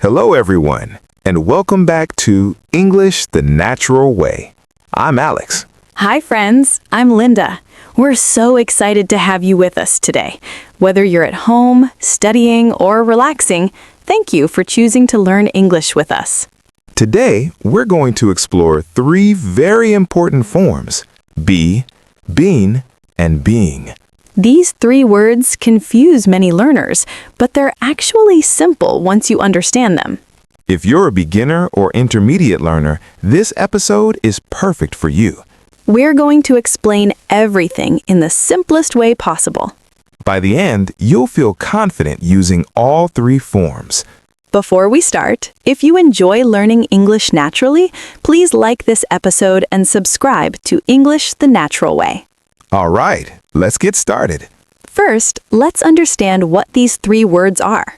Hello, everyone, and welcome back to English the Natural Way. I'm Alex. Hi, friends. I'm Linda. We're so excited to have you with us today. Whether you're at home, studying, or relaxing, thank you for choosing to learn English with us. Today, we're going to explore three very important forms: be, been, and being. These three words confuse many learners, but they're actually simple once you understand them. If you're a beginner or intermediate learner, this episode is perfect for you. We're going to explain everything in the simplest way possible. By the end, you'll feel confident using all three forms. Before we start, if you enjoy learning English naturally, please like this episode and subscribe to English the Natural Way. All right, let's get started. First, let's understand what these three words are.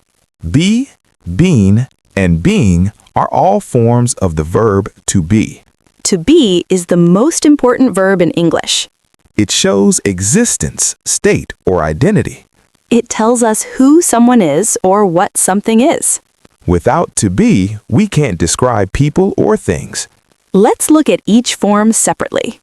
Be, been, and being are all forms of the verb to be. To be is the most important verb in English. It shows existence, state, or identity. It tells us who someone is or what something is. Without to be, we can't describe people or things. Let's look at each form separately.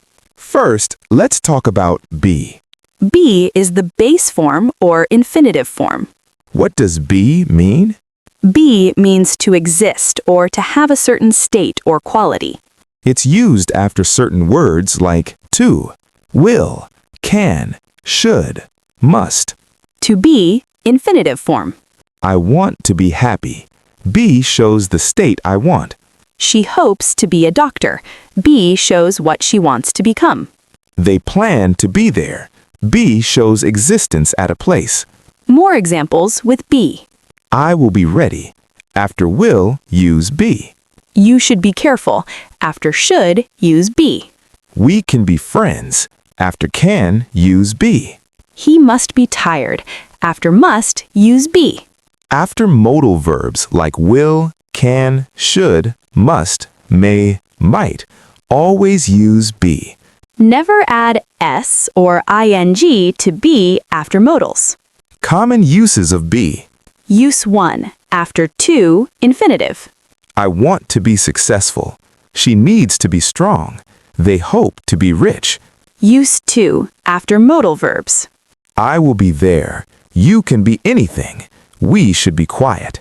First, let's talk about be. Be is the base form or infinitive form. What does be mean? Be means to exist or to have a certain state or quality. It's used after certain words like to, will, can, should, must. To be, infinitive form. I want to be happy. Be shows the state I want. She hopes to be a doctor. Be shows what she wants to become. They plan to be there. Be shows existence at a place. More examples with be. I will be ready. After will, use be. You should be careful. After should, use be. We can be friends. After can, use be. He must be tired. After must, use be. After modal verbs like will, can, should, must, may, might, always use be. Never add s or ing to be after modals. Common uses of be. Use 1, after to, infinitive. I want to be successful. She needs to be strong. They hope to be rich. Use 2, after modal verbs. I will be there. You can be anything. We should be quiet.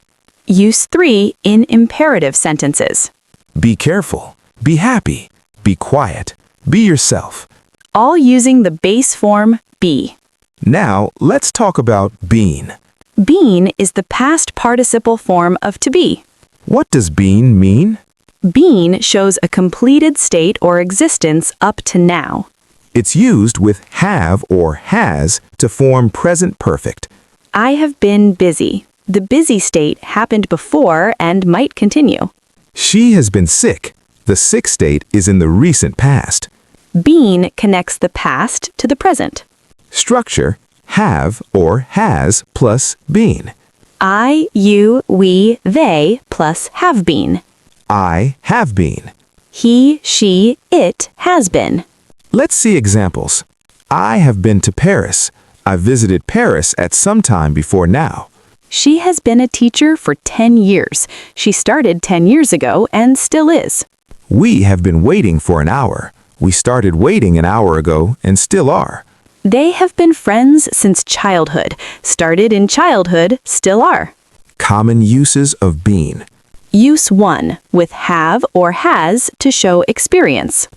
Use 3 in imperative sentences. Be careful. Be happy. Be quiet. Be yourself. All using the base form be. Now, let's talk about been. Been is the past participle form of to be. What does been mean? Been shows a completed state or existence up to now. It's used with have or has to form present perfect. I have been busy. The busy state happened before and might continue. She has been sick. The sick state is in the recent past. Been connects the past to the present. Structure, have or has plus been. I, you, we, they plus have been. I have been. He, she, it has been. Let's see examples. I have been to Paris. I visited Paris at some time before now. She has been a teacher for 10 years. She started 10 years ago and still is. We have been waiting for an hour. We started waiting an hour ago and still are. They have been friends since childhood. Started in childhood, still are. Common uses of been. Use 1 with have or has to show experience.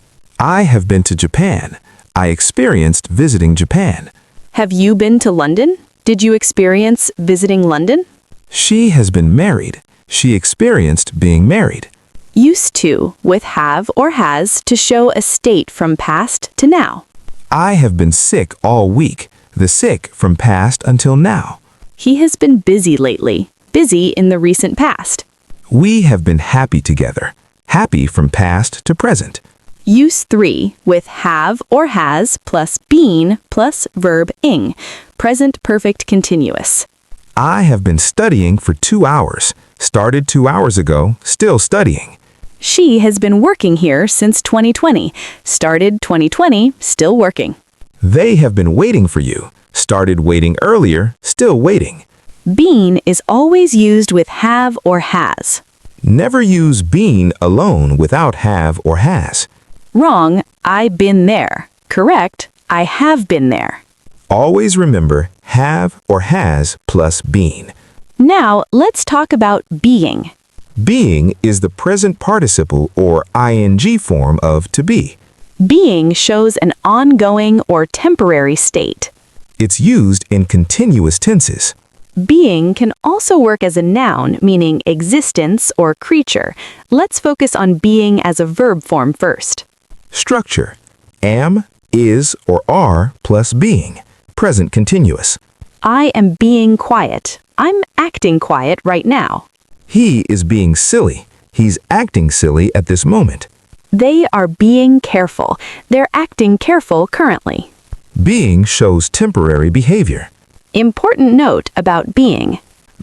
I have been to Japan. I experienced visiting Japan. Have you been to London? Did you experience visiting London? She has been married. She experienced being married. Use 2 with have or has to show a state from past to now. I have been sick all week. The sick from past until now. He has been busy lately. Busy in the recent past. We have been happy together. Happy from past to present. Use 3 with have or has plus been plus verb ing. Present perfect continuous. I have been studying for 2 hours. Started 2 hours ago, still studying. She has been working here since 2020. Started 2020, still working. They have been waiting for you. Started waiting earlier, still waiting. Been is always used with have or has. Never use been alone without have or has. Wrong, I been there. Correct, I have been there. Always remember have or has plus been. Now, let's talk about being. Being is the present participle or ing form of to be. Being shows an ongoing or temporary state. It's used in continuous tenses. Being can also work as a noun, meaning existence or creature. Let's focus on being as a verb form first. Structure: am, is, or are plus being. Present continuous. I am being quiet. I'm acting quiet right now. He is being silly. He's acting silly at this moment. They are being careful. They're acting careful currently. Being shows temporary behavior. Important note about being.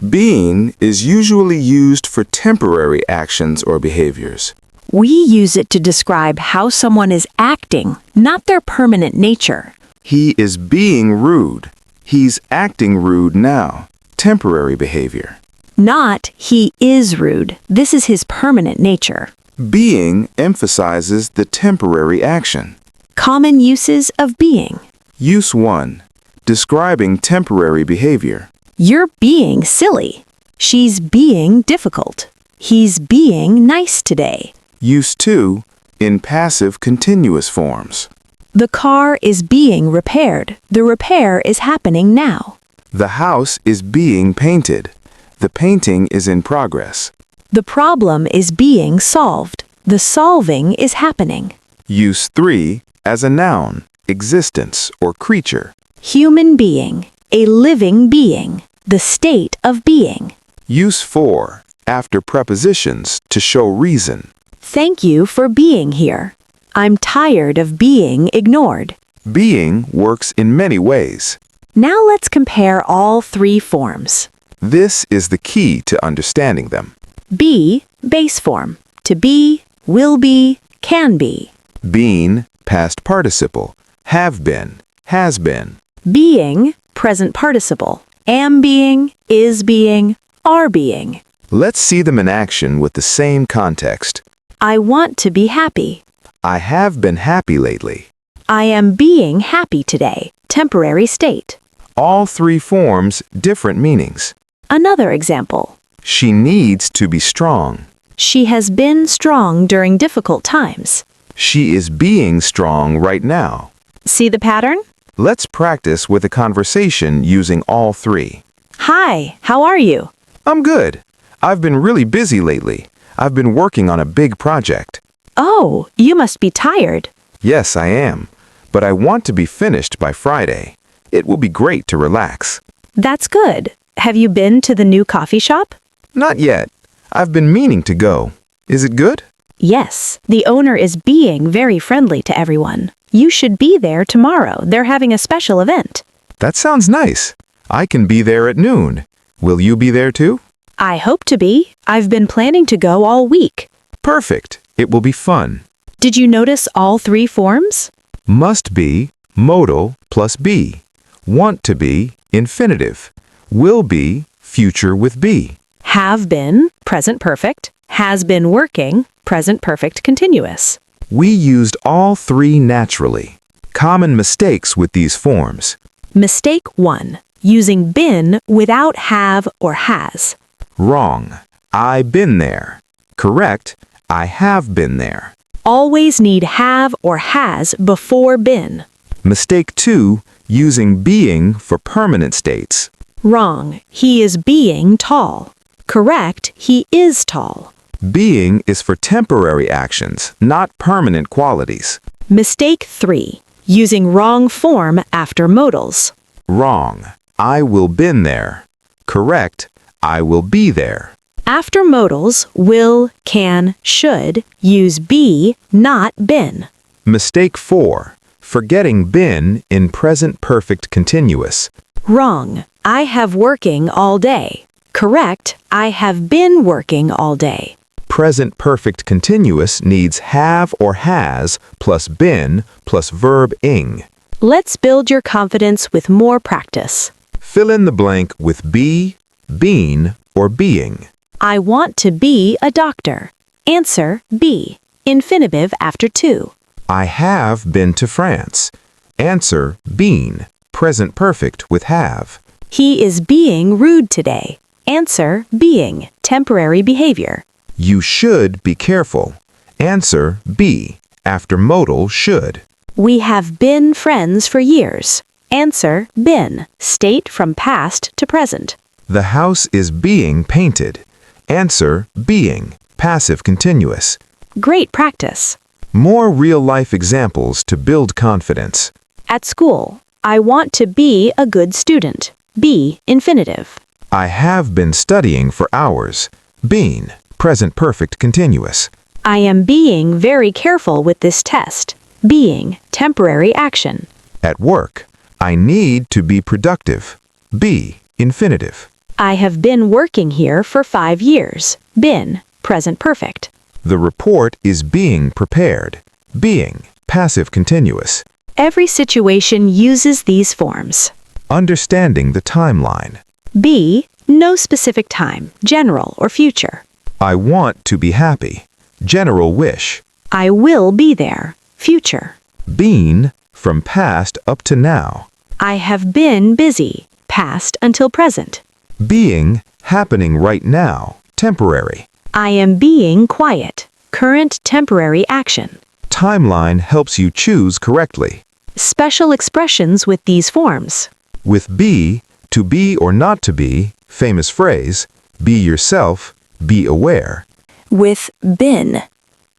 Being is usually used for temporary actions or behaviors. We use it to describe how someone is acting, not their permanent nature. He is being rude. He's acting rude now. Temporary behavior. Not he is rude. This is his permanent nature. Being emphasizes the temporary action. Common uses of being. Use 1. Describing temporary behavior. You're being silly. She's being difficult. He's being nice today. Use 2. In passive continuous forms. The car is being repaired. The repair is happening now. The house is being painted. The painting is in progress. The problem is being solved. The solving is happening. Use 3 as a noun, existence, or creature. Human being, a living being, the state of being. Use 4 after prepositions to show reason. Thank you for being here. I'm tired of being ignored. Being works in many ways. Now let's compare all three forms. This is the key to understanding them. Be, base form. To be, will be, can be. Been, past participle. Have been, has been. Being, present participle. Am being, is being, are being. Let's see them in action with the same context. I want to be happy. I have been happy lately. I am being happy today. Temporary state. All three forms different meanings. Another example. She needs to be strong. She has been strong during difficult times. She is being strong right now. See the pattern? Let's practice with a conversation using all three. Hi, how are you? I'm good. I've been really busy lately. I've been working on a big project. Oh, you must be tired. Yes, I am. But I want to be finished by Friday. It will be great to relax. That's good. Have you been to the new coffee shop? Not yet. I've been meaning to go. Is it good? Yes, the owner is being very friendly to everyone. You should be there tomorrow. They're having a special event. That sounds nice. I can be there at noon. Will you be there too? I hope to be. I've been planning to go all week. Perfect. It will be fun. Did you notice all three forms? Must be, modal plus be. Want to be, infinitive. Will be, future with be. Have been, present perfect. Has been working, present perfect continuous. We used all three naturally. Common mistakes with these forms. Mistake 1. Using been without have or has. Wrong. I been there. Correct. I have been there. Always need have or has before been. Mistake 2. Using being for permanent states. Wrong. He is being tall. Correct. He is tall. Being is for temporary actions, not permanent qualities. Mistake 3. Using wrong form after modals. Wrong. I will been there. Correct. I will be there. After modals, will, can, should, use be, not been. Mistake 4. Forgetting been in present perfect continuous. Wrong. I have working all day. Correct. I have been working all day. Present perfect continuous needs have or has plus been plus verb ing. Let's build your confidence with more practice. Fill in the blank with be, been or being. I want to be a doctor. Answer be. Infinitive after to. I have been to France. Answer been, present perfect with have. He is being rude today. Answer being. Temporary behavior. You should be careful. Answer be, after modal should. We have been friends for years. Answer been. State from past to present. The house is being painted. Answer being, passive continuous. Great practice. More real-life examples to build confidence. At school, I want to be a good student. Be infinitive. I have been studying for hours. Been, present perfect continuous. I am being very careful with this test. Being temporary action. At work, I need to be productive. Be, infinitive. I have been working here for 5 years. Been present perfect. The report is being prepared. Being, passive continuous. Every situation uses these forms. Understanding the timeline. Be, no specific time, general or future. I want to be happy. General wish. I will be there, future. Been, from past up to now. I have been busy, past until present. Being, happening right now, temporary. I am being quiet, current temporary action. Timeline helps you choose correctly. Special expressions with these forms. With be, to be or not to be, famous phrase, be yourself, be aware. With been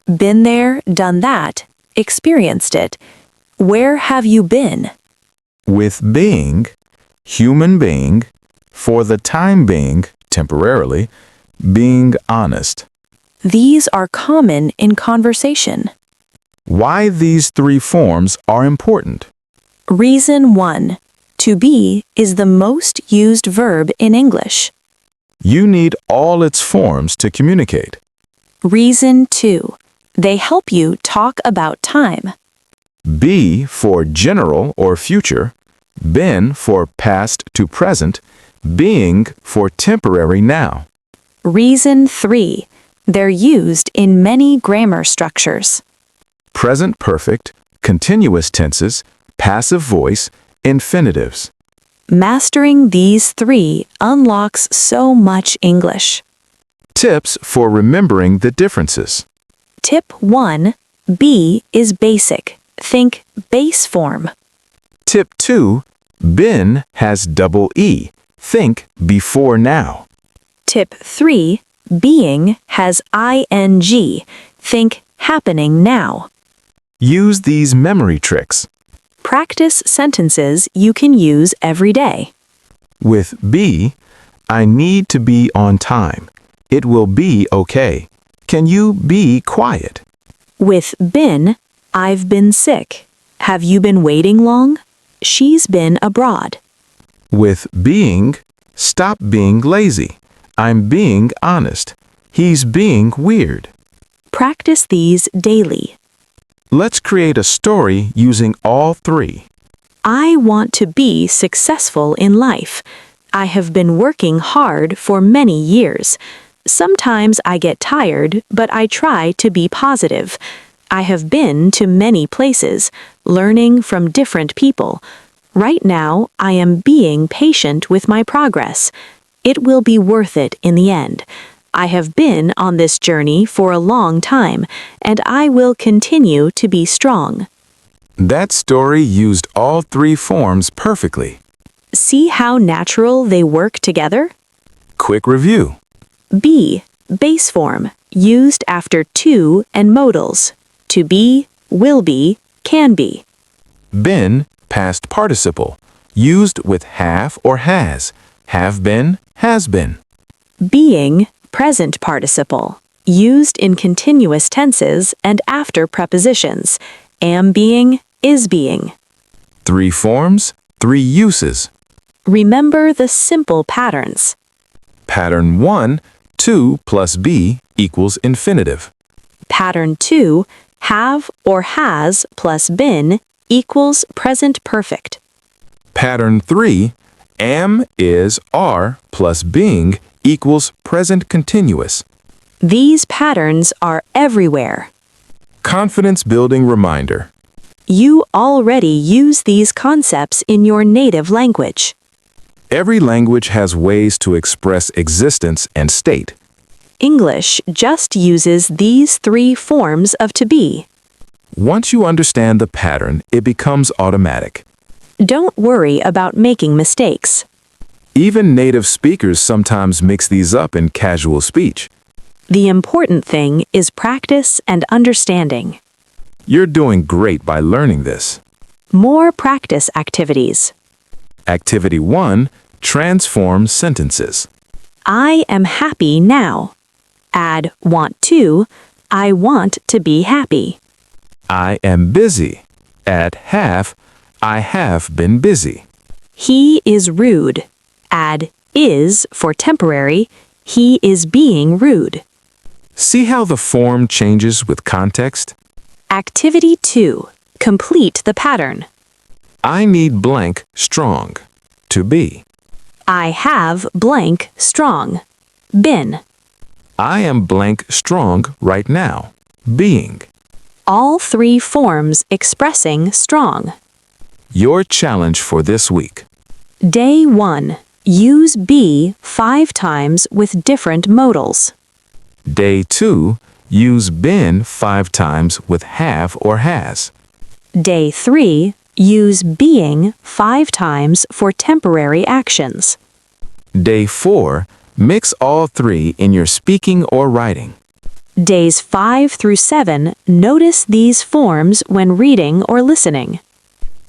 there, done that, experienced it. Where have you been? With being, human being, for the time being, temporarily, being honest. These are common in conversation. Why these three forms are important. Reason 1. To be is the most used verb in English. You need all its forms to communicate. Reason 2. They help you talk about time. Be for general or future, been for past to present, being for temporary now. Reason 3. They're used in many grammar structures. Present perfect, continuous tenses, passive voice, infinitives. Mastering these 3 unlocks so much English. Tips for remembering the differences. Tip 1. Be is basic. Think base form. Tip 2. Been has double E. Think before now. Tip 3. Being has ing. Think happening now. Use these memory tricks. Practice sentences you can use every day. With be, I need to be on time. It will be okay. Can you be quiet? With been, I've been sick. Have you been waiting long? She's been abroad. With being, stop being lazy. I'm being honest. He's being weird. Practice these daily. Let's create a story using all 3. I want to be successful in life. I have been working hard for many years. Sometimes I get tired, but I try to be positive. I have been to many places, learning from different people. Right now, I am being patient with my progress. It will be worth it in the end. I have been on this journey for a long time, and I will continue to be strong. That story used all 3 forms perfectly. See how natural they work together? Quick review. Be, base form, used after to and modals. To be, will be, can be. Been, past participle, used with have or has. Have been, has been. Being, present participle, used in continuous tenses and after prepositions. Am being, is being. 3 forms, 3 uses. Remember the simple patterns. Pattern 1, to plus be equals infinitive. Pattern 2, have or has plus been equals present perfect. Pattern 3, Am, is, are plus being equals present continuous. These patterns are everywhere. Confidence building reminder. You already use these concepts in your native language. Every language has ways to express existence and state. English just uses these 3 forms of to be. Once you understand the pattern, it becomes automatic. Don't worry about making mistakes. Even native speakers sometimes mix these up in casual speech. The important thing is practice and understanding. You're doing great by learning this. More practice activities. Activity 1. Transform sentences. I am happy now. Add want to, I want to be happy. I am busy. Add have, I have been busy. He is rude. Add is for temporary, he is being rude. See how the form changes with context? Activity 2. Complete the pattern. I need blank strong. To be. I have blank strong. Been. I am blank strong right now. Being. All 3 forms expressing strong. Your challenge for this week. Day 1. Use be 5 times with different modals. Day 2. Use been 5 times with have or has. Day 3. Use being 5 times for temporary actions. Day 4. Mix all 3 in your speaking or writing. Days 5 through 7, notice these forms when reading or listening.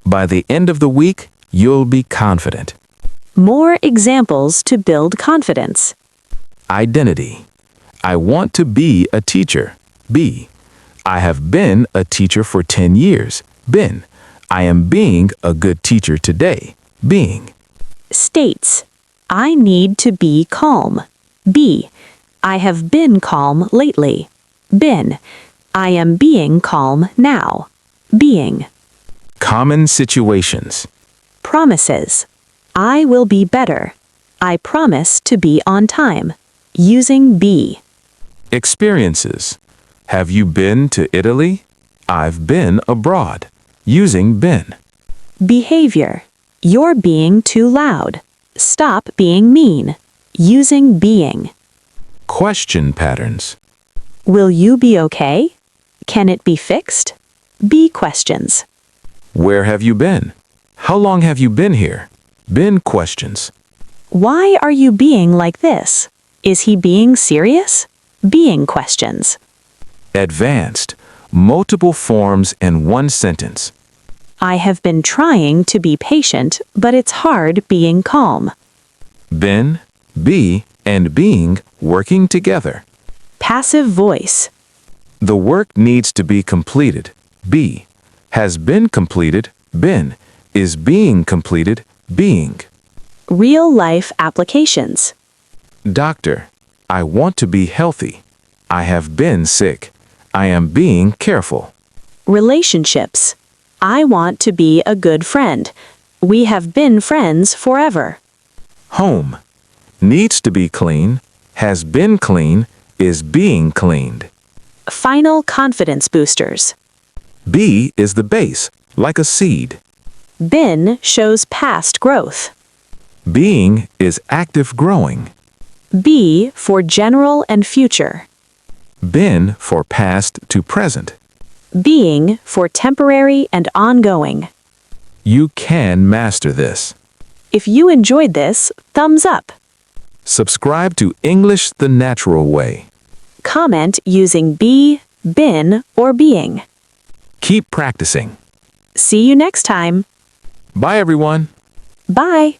By the end of the week, you'll be confident. More examples to build confidence. Identity. I want to be a teacher. Be. I have been a teacher for 10 years. Been. I am being a good teacher today. Being. States. I need to be calm. Be. I have been calm lately. Been. I am being calm now. Being. Common situations. Promises. I will be better. I promise to be on time. Using be. Experiences. Have you been to Italy? I've been abroad. Using been. Behavior. You're being too loud. Stop being mean. Using being. Question patterns. Will you be okay? Can it be fixed? Be questions. Where have you been? How long have you been here? Been questions. Why are you being like this? Is he being serious? Being questions. Advanced. Multiple forms in one sentence. I have been trying to be patient, but it's hard being calm. Been, be, and being working together. Passive voice. The work needs to be completed. Be. Has been completed. Been. Is being completed. Being. Real life applications. Doctor. I want to be healthy. I have been sick. I am being careful. Relationships. I want to be a good friend. We have been friends forever. Home. Needs to be clean. Has been clean. Is being cleaned. Final confidence boosters. Be is the base, like a seed. Been shows past growth. Being is active growing. Be for general and future. Been for past to present. Being for temporary and ongoing. You can master this. If you enjoyed this, thumbs up. Subscribe to English the Natural Way. Comment using be, been, or being. Keep practicing. See you next time. Bye, everyone. Bye.